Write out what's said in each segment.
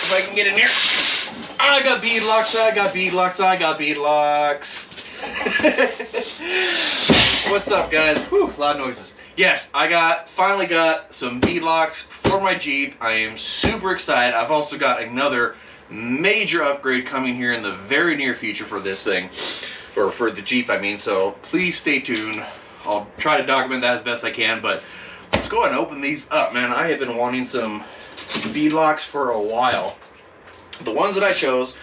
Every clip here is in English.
if I can get in here. I got beadlocks, I got beadlocks, I got beadlocks. What's up, guys? Whew, loud noises. Yes, I finally got some beadlocks for my Jeep. I am super excited. I've also got another major upgrade coming here in the very near future for this thing, or for the Jeep, I mean, so please stay tuned. I'll try to document that as best I can, but let's go ahead and open these up, man. I have been wanting some beadlocks for a while. The ones that I chose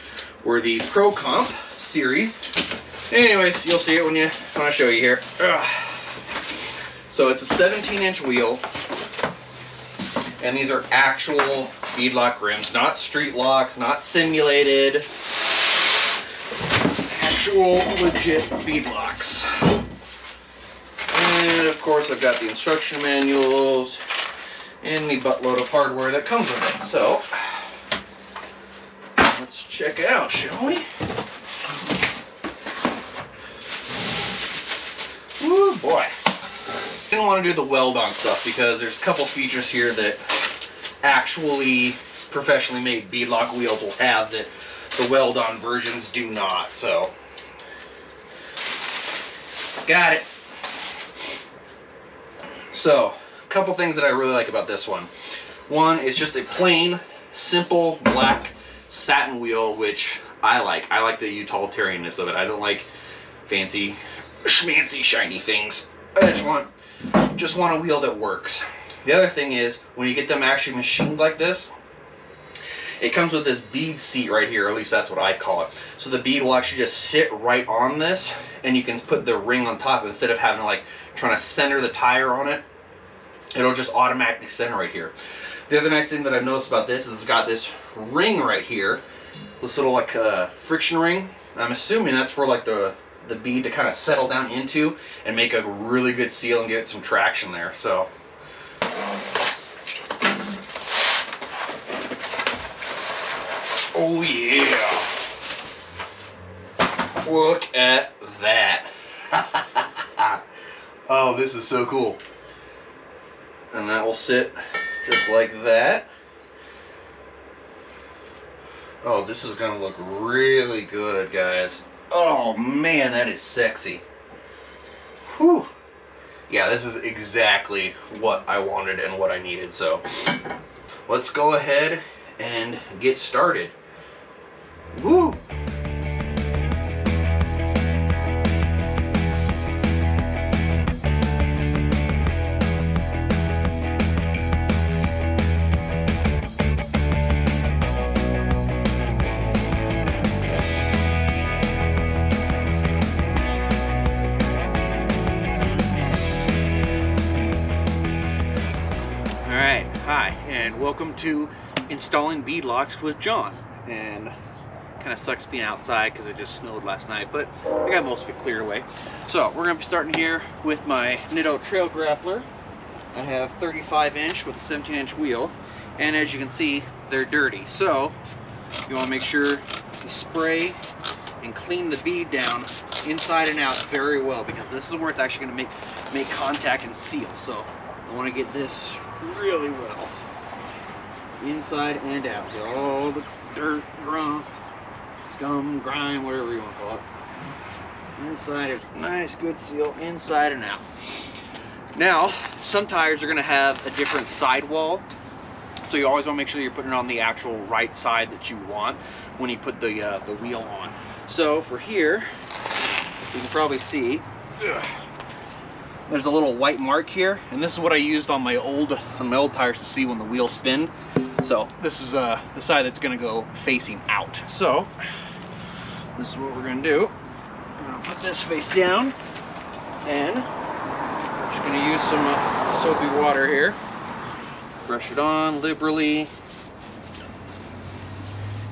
were the Pro Comp series. Anyways, you'll see it when I show you here. Ugh. So it's a 17-inch wheel, and these are actual beadlock rims, not street locks, not simulated, actual legit beadlocks. And of course I've got the instruction manuals and the buttload of hardware that comes with it. So let's check it out, shall we? Woo boy. Didn't want to do the weld-on stuff because there's a couple features here that actually professionally made beadlock wheels will have that the weld-on versions do not. So got it. So a couple things that I really like about this one. One is just a plain, simple black satin wheel, which I like. I like the utilitarianness of it. I don't like fancy, schmancy, shiny things. I just want a wheel that works. The other thing is, when you get them actually machined like this, it comes with this bead seat right here, or at least that's what I call it. So the bead will actually just sit right on this, and you can put the ring on top instead of having to like trying to center the tire on it. It'll just automatically center right here. The other nice thing that I've noticed about this is it's got this ring right here, this little like friction ring. I'm assuming that's for like the bead to kind of settle down into and make a really good seal and get some traction there. So oh yeah, look at that. Oh, this is so cool. And that will sit just like that. Oh, this is gonna look really good, guys. Oh man, that is sexy. Whew. Yeah, this is exactly what I wanted and what I needed. So let's go ahead and get started. Woo! Hi, and welcome to installing beadlocks with John. And kind of sucks being outside because it just snowed last night, but I got most of it cleared away. So we're going to be starting here with my Nitto Trail Grappler. I have 35-inch with a 17-inch wheel, and as you can see, they're dirty. So you want to make sure you spray and clean the bead down inside and out very well, because this is where it's actually going to make contact and seal. So I want to get this really well inside and out. Get all the dirt, grime, scum, grime, whatever you want to call it, inside it. Nice good seal inside and out. Now some tires are going to have a different sidewall, so you always want to make sure you're putting it on the actual right side that you want when you put the wheel on. So for here, you can probably see there's a little white mark here, and this is what I used on my old tires to see when the wheels spin. So this is the side that's going to go facing out. So this is what we're going to do. I'm going to put this face down, and I'm just going to use some soapy water here. Brush it on liberally.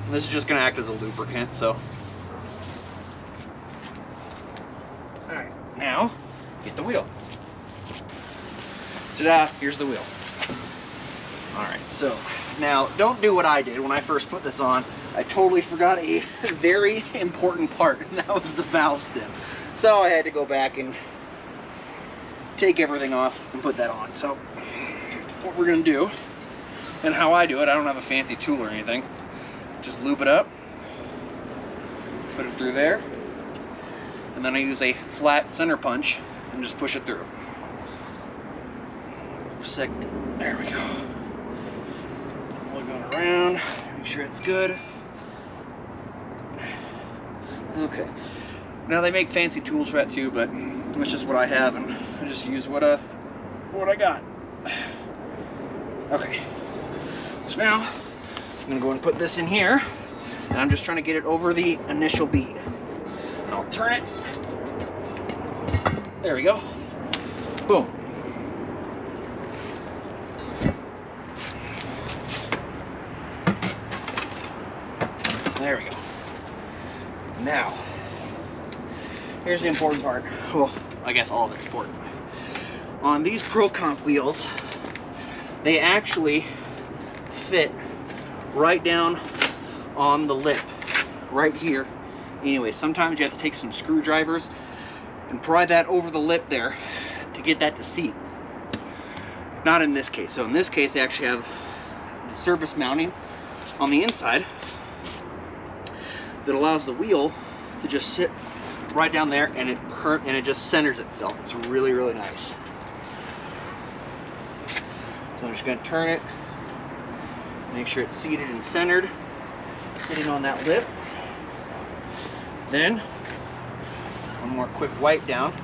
And this is just going to act as a lubricant. So all right, now get the wheel. Ta-da, here's the wheel. Alright, so now don't do what I did when I first put this on. I totally forgot a very important part, and that was the valve stem. So I had to go back and take everything off and put that on. So what we're going to do, and how I do it, I don't have a fancy tool or anything, just lube it up, put it through there, and then I use a flat center punch and just push it through. There we go. We're going around, make sure it's good. Okay. Now they make fancy tools for that too, but that's just what I have, and I just use what I got. Okay. So now I'm gonna go and put this in here, and I'm just trying to get it over the initial bead. And I'll turn it. There we go. Boom. There we go. Now, here's the important part. Well, I guess all of it's important. On these Pro Comp wheels, they actually fit right down on the lip, right here. Anyway, sometimes you have to take some screwdrivers and pry that over the lip there to get that to seat. Not in this case. So in this case, they actually have the surface mounting on the inside that allows the wheel to just sit right down there, and it just centers itself. It's really, really nice. So I'm just going to turn it, make sure it's seated and centered, sitting on that lip. Then one more quick wipe down,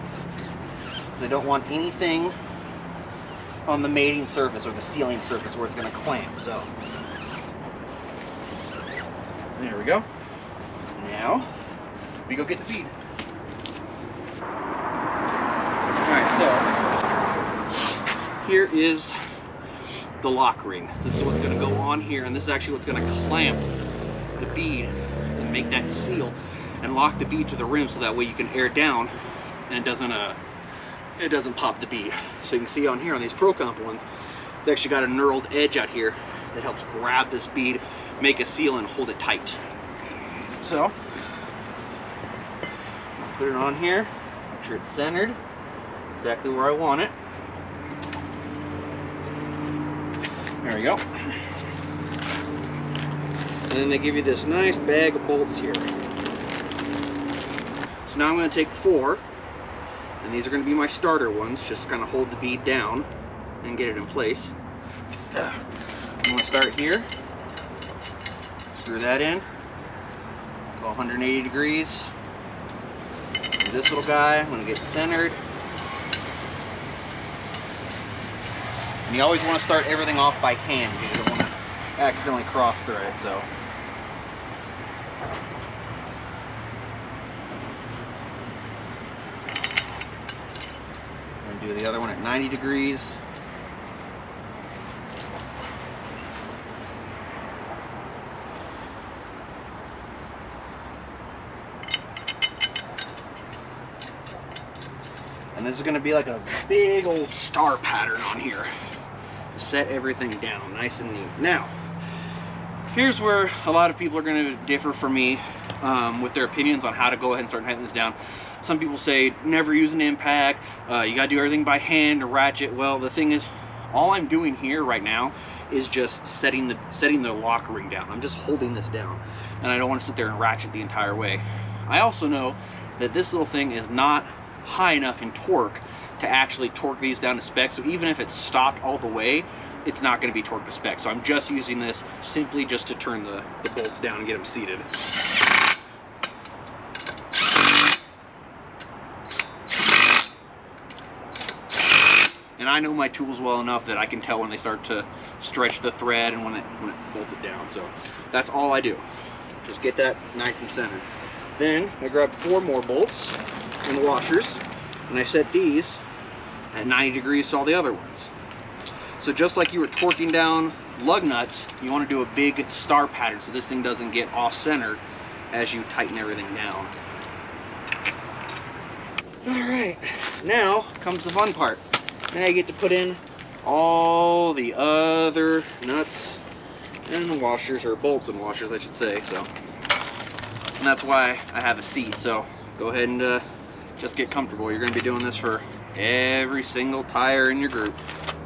because I don't want anything on the mating surface or the sealing surface where it's going to clamp. So there we go. Now we go get the bead. Alright, so here is the lock ring. This is what's going to go on here, and this is actually what's going to clamp the bead and make that seal and lock the bead to the rim, so that way you can air down and it doesn't pop the bead. So you can see on here on these Pro Comp ones, it's actually got a knurled edge out here that helps grab this bead, make a seal, and hold it tight. So put it on here, make sure it's centered exactly where I want it. There we go. And then they give you this nice bag of bolts here. So now I'm going to take 4, and these are going to be my starter ones, just to kind of hold the bead down and get it in place. I'm going to start here, screw that in, go 180 degrees. And this little guy, I'm going to get centered. And you always want to start everything off by hand, because you don't want to accidentally cross thread it. So I'm going to do the other one at 90 degrees. And this is going to be like a big old star pattern on here. Set everything down nice and neat. Now, here's where a lot of people are going to differ from me with their opinions on how to go ahead and start tightening this down. Some people say never use an impact, you got to do everything by hand or ratchet. Well, the thing is, all I'm doing here right now is just setting the lock ring down. I'm just holding this down, and I don't want to sit there and ratchet the entire way. I also know that this little thing is not high enough in torque to actually torque these down to spec, so even if it's stopped all the way, it's not going to be torqued to spec. So I'm just using this simply just to turn the bolts down and get them seated. And I know my tools well enough that I can tell when they start to stretch the thread and when it bolts it down. So that's all I do. Just get that nice and centered. Then I grab 4 more bolts and washers, and I set these at 90 degrees to all the other ones. So just like you were torquing down lug nuts, you want to do a big star pattern so this thing doesn't get off center as you tighten everything down. Alright, now comes the fun part. Now you get to put in all the other nuts and washers, or bolts and washers I should say. So, and that's why I have a seat, so go ahead and just get comfortable. You're going to be doing this for every single tire in your group,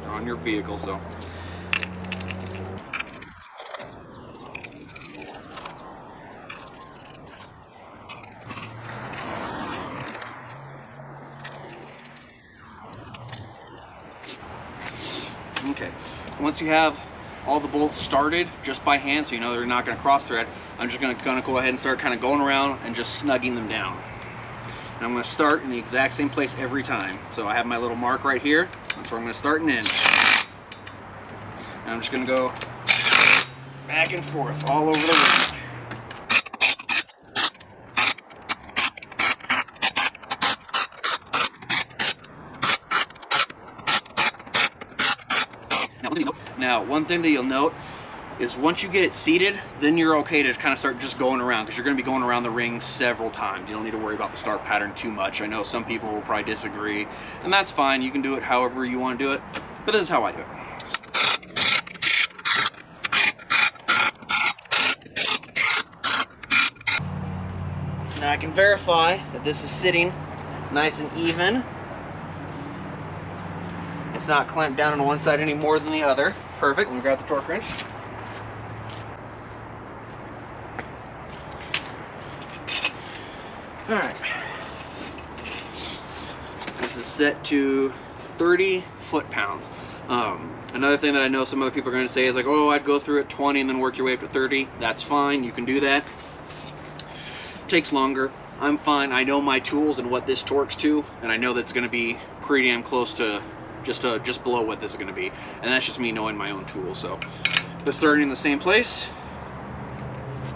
on your vehicle. So Okay, once you have all the bolts started just by hand, so you know they're not going to cross thread, I'm just going to go ahead and start kind of going around and just snugging them down. And I'm going to start in the exact same place every time. So I have my little mark right here. That's where I'm going to start and end. And I'm just going to go back and forth all over the ring. Now, one thing that you'll note is once you get it seated, then you're okay to kind of start just going around, because you're going to be going around the ring several times. You don't need to worry about the start pattern too much. I know some people will probably disagree, and that's fine. You can do it however you want to do it, but this is how I do it. Now I can verify that this is sitting nice and even. It's not clamped down on one side any more than the other. Perfect. Let me grab the torque wrench. Alright. This is set to 30 foot-pounds. Another thing that I know some other people are going to say is like, oh, I'd go through at 20 and then work your way up to 30. That's fine. You can do that. Takes longer. I'm fine. I know my tools and what this torques to, and I know that's going to be pretty damn close to just below what this is going to be, and that's just me knowing my own tools. So, but starting in the same place,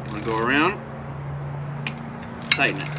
I'm going to go around, tighten it.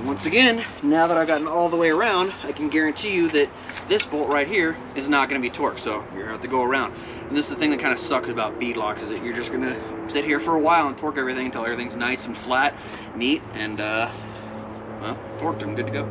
Once again, now that I've gotten all the way around, I can guarantee you that this bolt right here is not going to be torqued, so you're going to have to go around. And this is the thing that kind of sucks about bead locks, is that you're just going to sit here for a while and torque everything until everything's nice and flat, neat, and well, torqued and good to go.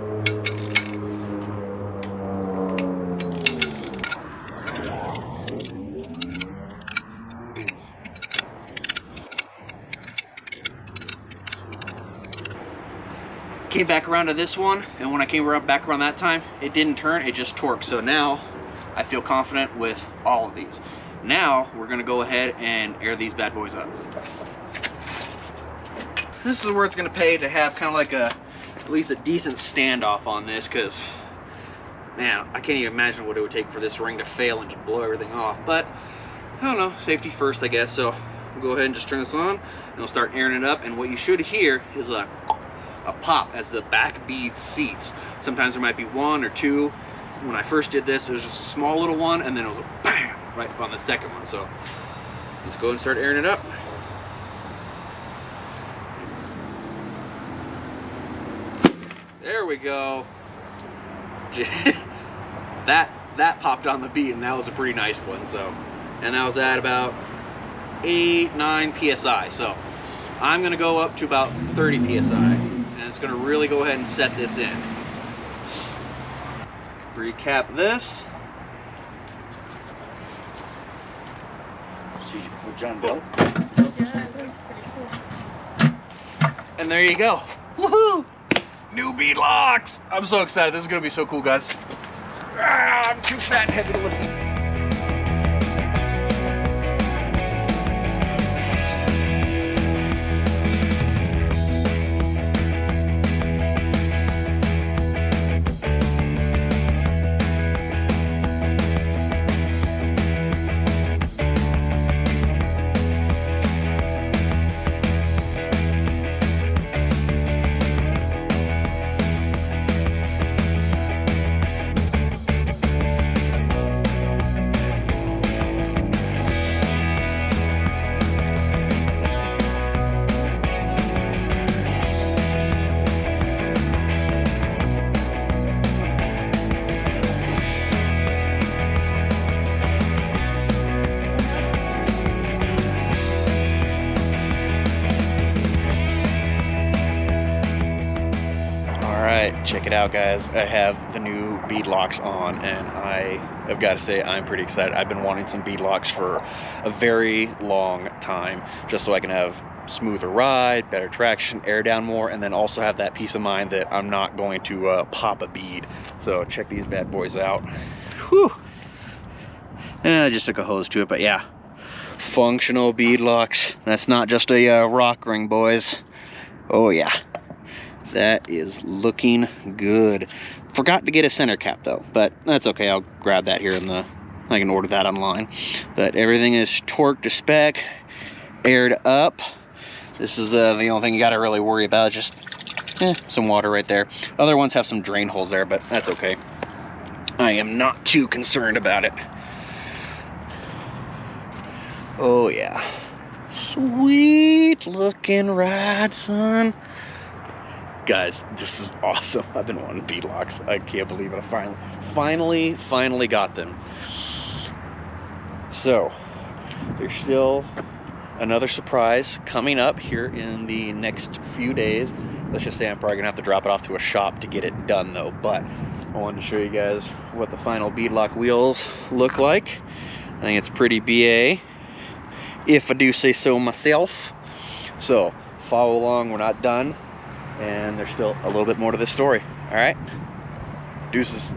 Came back around to this one, and when I came back around that time, it didn't turn, it just torqued. So now I feel confident with all of these. Now we're going to go ahead and air these bad boys up. This is where it's going to pay to have kind of like at least a decent standoff on this, because man, I can't even imagine what it would take for this ring to fail and just blow everything off. But I don't know, safety first, I guess. So we'll go ahead and just turn this on, and we'll start airing it up. And what you should hear is a pop as the back bead seats. Sometimes there might be one or two. When I first did this, it was just a small little one, and then it was a bam right on the second one. So let's go and start airing it up. There we go. that popped on the bead, and that was a pretty nice one. So, and that was at about 8-9 psi. So I'm going to go up to about 30 psi. It's going to really go ahead and set this in. Recap this. See what John built. Yeah, that's pretty cool. And there you go. Woohoo! New bead locks! I'm so excited. This is going to be so cool, guys. I'm too fat and heavy to lift. Check it out, guys. I have the new bead locks on, and I have got to say I'm pretty excited. I've been wanting some bead locks for a very long time, just so I can have smoother ride, better traction, air down more, and then also have that peace of mind that I'm not going to pop a bead. So check these bad boys out. Whew. I just took a hose to it, but yeah, functional bead locks. That's not just a rock ring, boys. Oh yeah, that is looking good. Forgot to get a center cap though, but that's okay. I'll grab that here in the, I can order that online. But everything is torqued to spec, aired up. This is the only thing you got to really worry about, just some water right there. Other ones have some drain holes there, but that's okay. I am not too concerned about it. Oh yeah, sweet looking ride, son. Guys, this is awesome. I've been wanting bead locks. I can't believe it. I finally got them. So there's still another surprise coming up here in the next few days. Let's just say I'm probably gonna have to drop it off to a shop to get it done though, but I wanted to show you guys what the final beadlock wheels look like. I think it's pretty BA, if I do say so myself. So follow along, we're not done, and there's still a little bit more to this story. All right, deuces.